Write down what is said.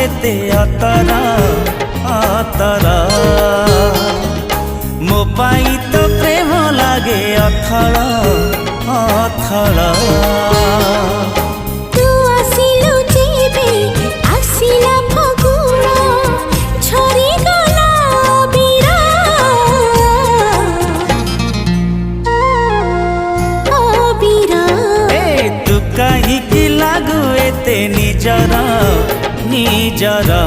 एते अतरा अतरा मो पाई तो प्रेम लागे अथल अथल तू आसिलु जेबे आसिला फगुण झरी गला बीरा ओ बीरा ए तू कहीं की लागू एते निजरा निजरा